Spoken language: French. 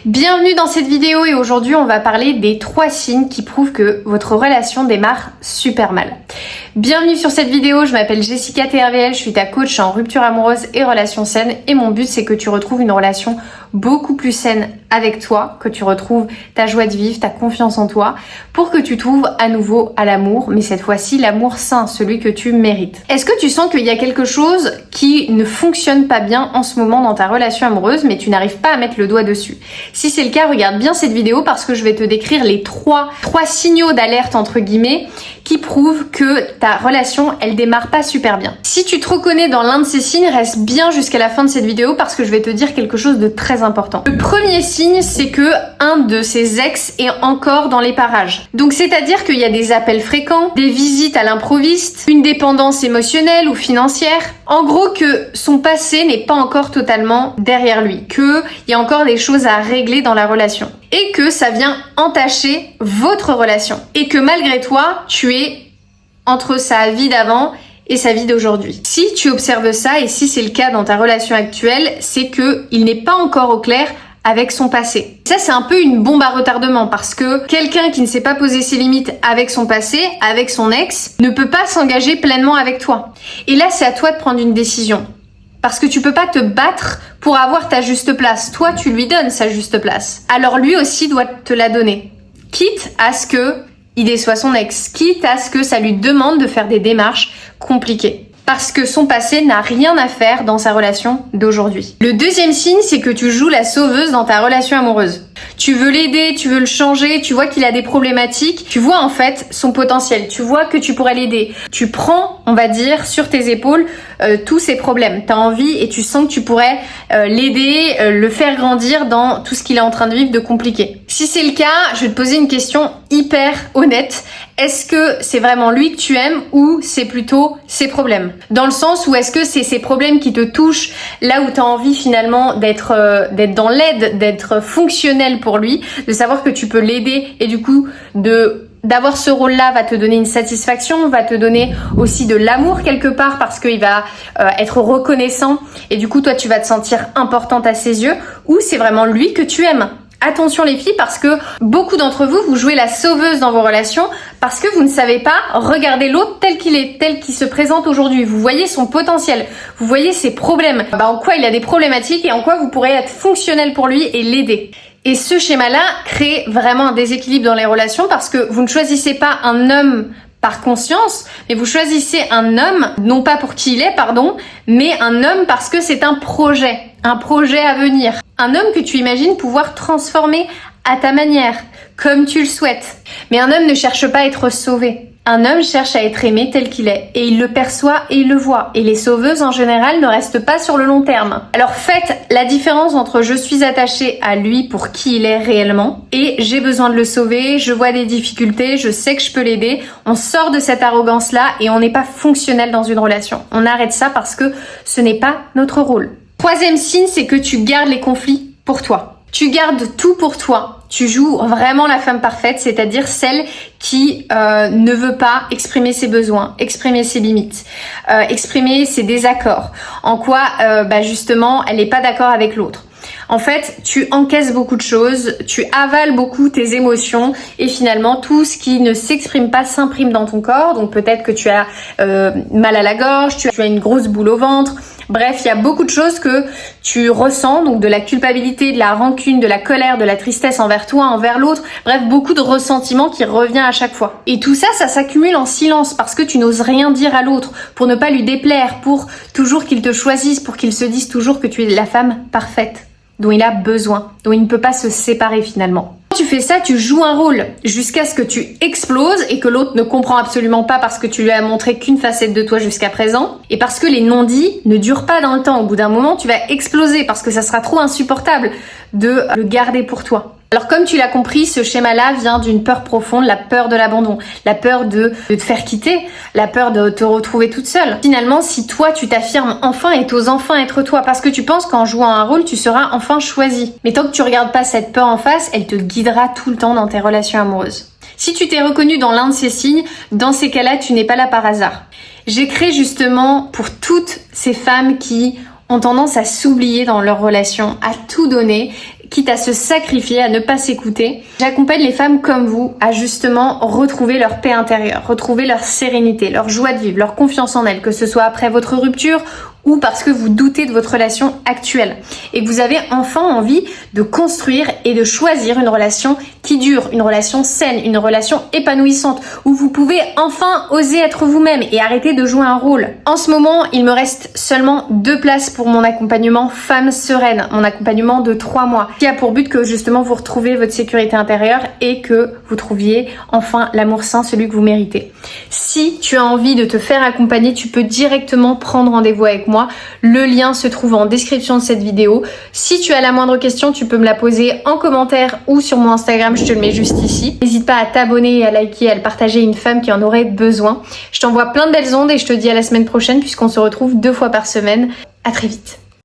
Bienvenue dans cette vidéo et aujourd'hui on va parler des 3 signes qui prouvent que votre relation démarre super mal. Bienvenue sur cette vidéo, je m'appelle Jessica TRVL, je suis ta coach en rupture amoureuse et relations saines et mon but c'est que tu retrouves une relation beaucoup plus saine avec toi, que tu retrouves ta joie de vivre, ta confiance en toi, pour que tu trouves à nouveau à l'amour, mais cette fois-ci l'amour sain, celui que tu mérites. Est-ce que tu sens qu'il y a quelque chose qui ne fonctionne pas bien en ce moment dans ta relation amoureuse, mais tu n'arrives pas à mettre le doigt dessus? Si c'est le cas, regarde bien cette vidéo parce que je vais te décrire les trois signaux d'alerte entre guillemets qui prouvent que ta relation, elle démarre pas super bien. Si tu te reconnais dans l'un de ces signes, reste bien jusqu'à la fin de cette vidéo parce que je vais te dire quelque chose de très important. Le premier signe, c'est que un de ses ex est encore dans les parages. Donc c'est-à-dire qu'il y a des appels fréquents, des visites à l'improviste, une dépendance émotionnelle ou financière. En gros, que son passé n'est pas encore totalement derrière lui, qu'il y a encore des choses à régler dans la relation et que ça vient entacher votre relation et que malgré toi, tu es entre sa vie d'avant et sa vie d'aujourd'hui. Si tu observes ça et si c'est le cas dans ta relation actuelle, c'est que il n'est pas encore au clair avec son passé. Ça, c'est un peu une bombe à retardement parce que quelqu'un qui ne sait pas poser ses limites avec son passé, avec son ex, ne peut pas s'engager pleinement avec toi. Et là, c'est à toi de prendre une décision. Parce que tu peux pas te battre pour avoir ta juste place. Toi, tu lui donnes sa juste place. Alors lui aussi doit te la donner. Quitte à ce que il déçoit son ex, quitte à ce que ça lui demande de faire des démarches compliquées. Parce que son passé n'a rien à faire dans sa relation d'aujourd'hui. Le deuxième signe, c'est que tu joues la sauveuse dans ta relation amoureuse. Tu veux l'aider, tu veux le changer, tu vois qu'il a des problématiques, tu vois en fait son potentiel, tu vois que tu pourrais l'aider. Tu prends, on va dire, sur tes épaules tous ses problèmes. T'as envie et tu sens que tu pourrais l'aider, le faire grandir dans tout ce qu'il est en train de vivre de compliqué. Si c'est le cas, je vais te poser une question hyper honnête. Est-ce que c'est vraiment lui que tu aimes ou c'est plutôt ses problèmes? Dans le sens où est-ce que c'est ses problèmes qui te touchent là où tu as envie finalement d'être dans l'aide, d'être fonctionnel pour lui, de savoir que tu peux l'aider et du coup d'avoir ce rôle-là va te donner une satisfaction, va te donner aussi de l'amour quelque part parce qu'il va être reconnaissant et du coup toi tu vas te sentir importante à ses yeux, ou c'est vraiment lui que tu aimes. Attention les filles, parce que beaucoup d'entre vous, vous jouez la sauveuse dans vos relations parce que vous ne savez pas regarder l'autre tel qu'il est, tel qu'il se présente aujourd'hui. Vous voyez son potentiel, vous voyez ses problèmes, en quoi il a des problématiques et en quoi vous pourrez être fonctionnel pour lui et l'aider. Et ce schéma-là crée vraiment un déséquilibre dans les relations parce que vous ne choisissez pas un homme par conscience, mais vous choisissez un homme, non pas pour qui il est, mais un homme parce que c'est un projet à venir. Un homme que tu imagines pouvoir transformer à ta manière, comme tu le souhaites. Mais un homme ne cherche pas à être sauvé. Un homme cherche à être aimé tel qu'il est. Et il le perçoit et il le voit. Et les sauveuses, en général, ne restent pas sur le long terme. Alors faites la différence entre je suis attachée à lui pour qui il est réellement et j'ai besoin de le sauver, je vois des difficultés, je sais que je peux l'aider. On sort de cette arrogance-là et on n'est pas fonctionnel dans une relation. On arrête ça parce que ce n'est pas notre rôle. Troisième signe, c'est que tu gardes les conflits pour toi. Tu gardes tout pour toi. Tu joues vraiment la femme parfaite, c'est-à-dire celle qui ne veut pas exprimer ses besoins, exprimer ses limites, exprimer ses désaccords. En quoi, justement, elle n'est pas d'accord avec l'autre. En fait, tu encaisses beaucoup de choses, tu avales beaucoup tes émotions et finalement tout ce qui ne s'exprime pas s'imprime dans ton corps. Donc peut-être que tu as mal à la gorge, tu as une grosse boule au ventre. Bref, il y a beaucoup de choses que tu ressens, donc de la culpabilité, de la rancune, de la colère, de la tristesse envers toi, envers l'autre. Bref, beaucoup de ressentiment qui revient à chaque fois. Et tout ça, ça s'accumule en silence parce que tu n'oses rien dire à l'autre pour ne pas lui déplaire, pour toujours qu'il te choisisse, pour qu'il se dise toujours que tu es la femme parfaite dont il a besoin, dont il ne peut pas se séparer finalement. Quand tu fais ça, tu joues un rôle jusqu'à ce que tu exploses et que l'autre ne comprend absolument pas parce que tu lui as montré qu'une facette de toi jusqu'à présent et parce que les non-dits ne durent pas dans le temps. Au bout d'un moment, tu vas exploser parce que ça sera trop insupportable de le garder pour toi. Alors comme tu l'as compris, ce schéma-là vient d'une peur profonde, la peur de l'abandon, la peur de te faire quitter, la peur de te retrouver toute seule. Finalement, si toi tu t'affirmes enfin et t'oses enfin être toi, parce que tu penses qu'en jouant un rôle, tu seras enfin choisi. Mais tant que tu regardes pas cette peur en face, elle te guidera tout le temps dans tes relations amoureuses. Si tu t'es reconnu dans l'un de ces signes, dans ces cas-là, tu n'es pas là par hasard. J'ai créé justement pour toutes ces femmes qui ont tendance à s'oublier dans leur relation, à tout donner, quitte à se sacrifier, à ne pas s'écouter. J'accompagne les femmes comme vous à justement retrouver leur paix intérieure, retrouver leur sérénité, leur joie de vivre, leur confiance en elles, que ce soit après votre rupture ou parce que vous doutez de votre relation actuelle et que vous avez enfin envie de construire et de choisir une relation qui dure, une relation saine, une relation épanouissante où vous pouvez enfin oser être vous-même et arrêter de jouer un rôle. En ce moment, il me reste seulement 2 places pour mon accompagnement Femme Sereine, mon accompagnement de 3 mois qui a pour but que justement vous retrouviez votre sécurité intérieure et que vous trouviez enfin l'amour sain, celui que vous méritez. Si tu as envie de te faire accompagner, tu peux directement prendre rendez-vous avec moi. Le lien se trouve en description de cette vidéo. Si tu as la moindre question, tu peux me la poser en commentaire ou sur mon Instagram, je te le mets juste ici. N'hésite pas à t'abonner, à liker, à le partager à une femme qui en aurait besoin. Je t'envoie plein de belles ondes et je te dis à la semaine prochaine puisqu'on se retrouve 2 fois par semaine. À très vite.